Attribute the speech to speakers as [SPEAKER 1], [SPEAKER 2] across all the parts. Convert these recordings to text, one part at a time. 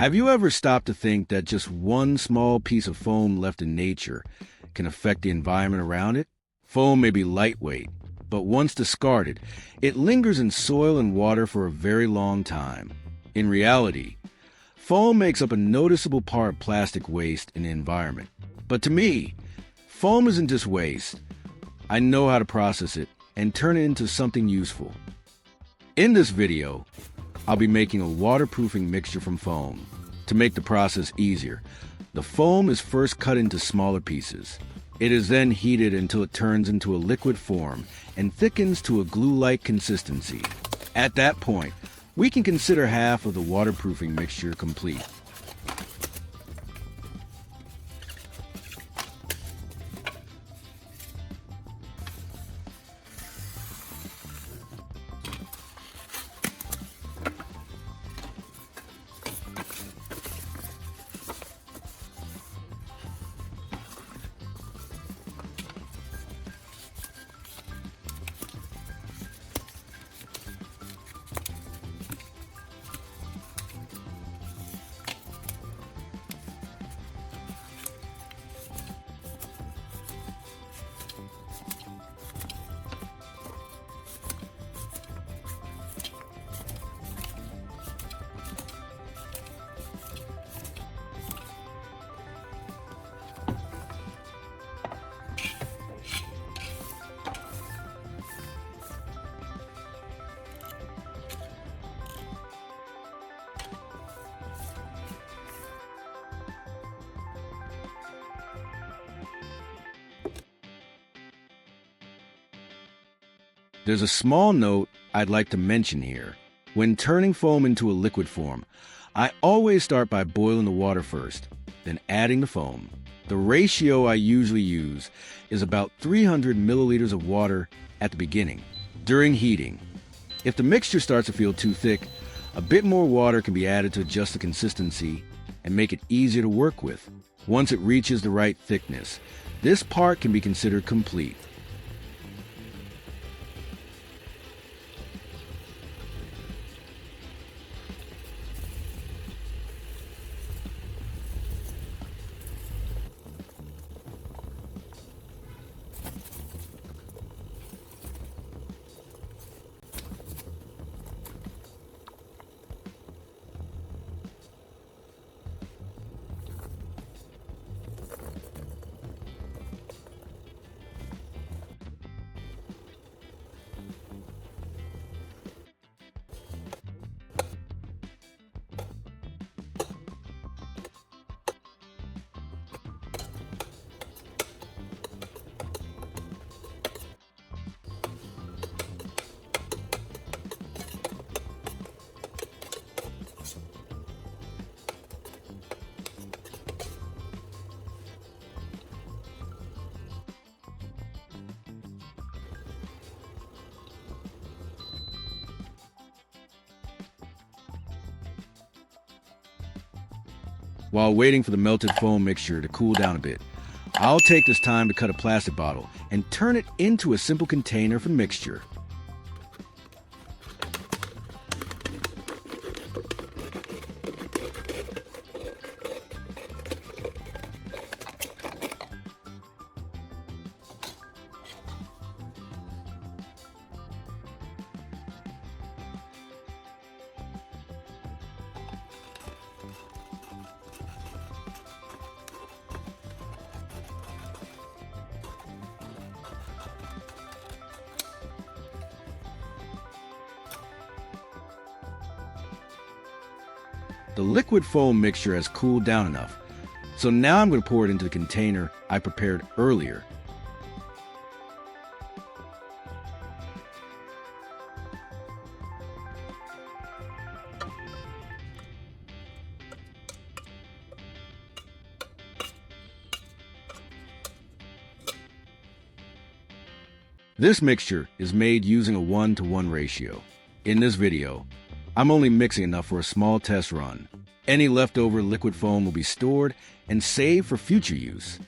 [SPEAKER 1] Have you ever stopped to think that just one small piece of foam left in nature can affect the environment around it? Foam may be lightweight, but once discarded, it lingers in soil and water for a very long time. In reality, foam makes up a noticeable part of plastic waste in the environment. But to me, foam isn't just waste. I know how to process it and turn it into something useful. In this video, I'll be making a waterproofing mixture from foam. To make the process easier, the foam is first cut into smaller pieces. It is then heated until it turns into a liquid form and thickens to a glue-like consistency. At that point, we can consider half of the waterproofing mixture complete. There's a small note I'd like to mention here. When turning foam into a liquid form, I always start by boiling the water first, then adding the foam. The ratio I usually use is about 300 milliliters of water at the beginning. During heating, if the mixture starts to feel too thick, a bit more water can be added to adjust the consistency and make it easier to work with. Once it reaches the right thickness, this part can be considered complete. While waiting for the melted foam mixture to cool down a bit, I'll take this time to cut a plastic bottle and turn it into a simple container for mixture. The liquid foam mixture has cooled down enough, so now I'm going to pour it into the container I prepared earlier. This mixture is made using a 1-to-1 ratio. In this video, I'm only mixing enough for a small test run. Any leftover liquid foam will be stored and saved for future use.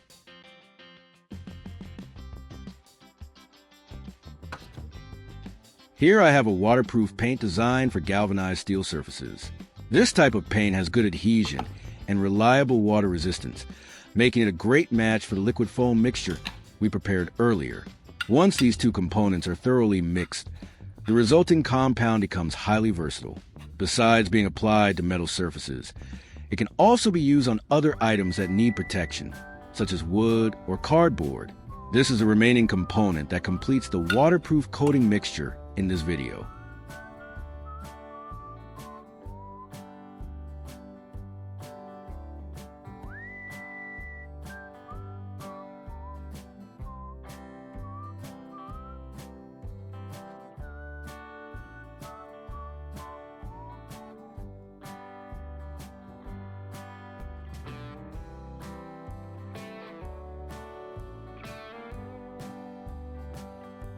[SPEAKER 1] Here I have a waterproof paint design for galvanized steel surfaces. This type of paint has good adhesion and reliable water resistance, making it a great match for the liquid foam mixture we prepared earlier. Once these two components are thoroughly mixed, the resulting compound becomes highly versatile. Besides being applied to metal surfaces, it can also be used on other items that need protection, such as wood or cardboard. This is the remaining component that completes the waterproof coating mixture in this video.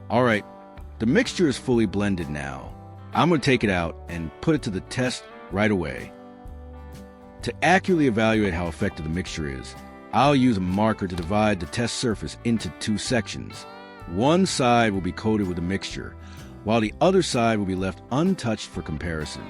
[SPEAKER 1] Alright, the mixture is fully blended now. I'm going to take it out and put it to the test right away. To accurately evaluate how effective the mixture is, I'll use a marker to divide the test surface into two sections. One side will be coated with the mixture, while the other side will be left untouched for comparison.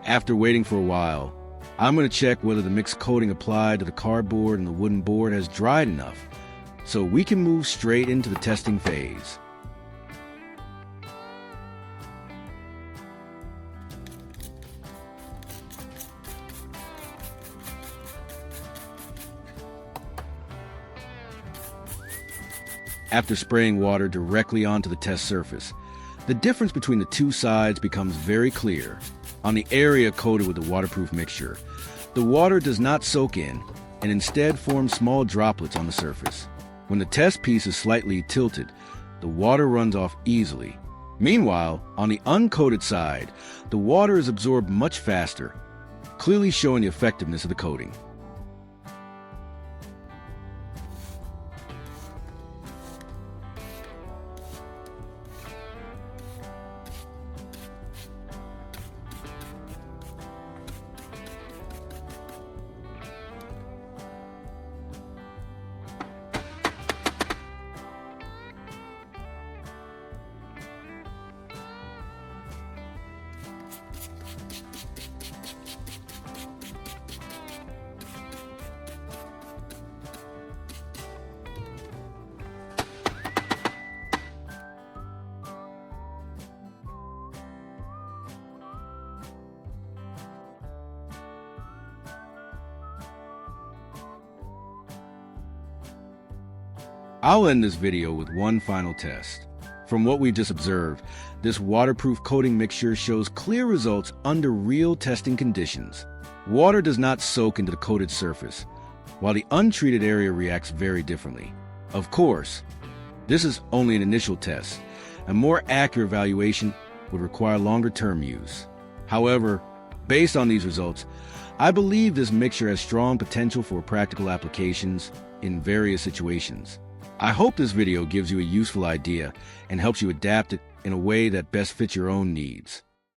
[SPEAKER 1] After waiting for a while, I'm going to check whether the mixed coating applied to the cardboard and the wooden board has dried enough, so we can move straight into the testing phase. After spraying water directly onto the test surface, the difference between the two sides becomes very clear. On the area coated with the waterproof mixture, the water does not soak in and instead forms small droplets on the surface. When the test piece is slightly tilted, the water runs off easily. Meanwhile, on the uncoated side, the water is absorbed much faster, clearly showing the effectiveness of the coating. I'll end this video with one final test. From what we just observed, this waterproof coating mixture shows clear results under real testing conditions. Water does not soak into the coated surface, while the untreated area reacts very differently. Of course, this is only an initial test. A more accurate evaluation would require longer-term use. However, Based on these results, I believe this mixture has strong potential for practical applications in various situations. I hope this video gives you a useful idea and helps you adapt it in a way that best fits your own needs.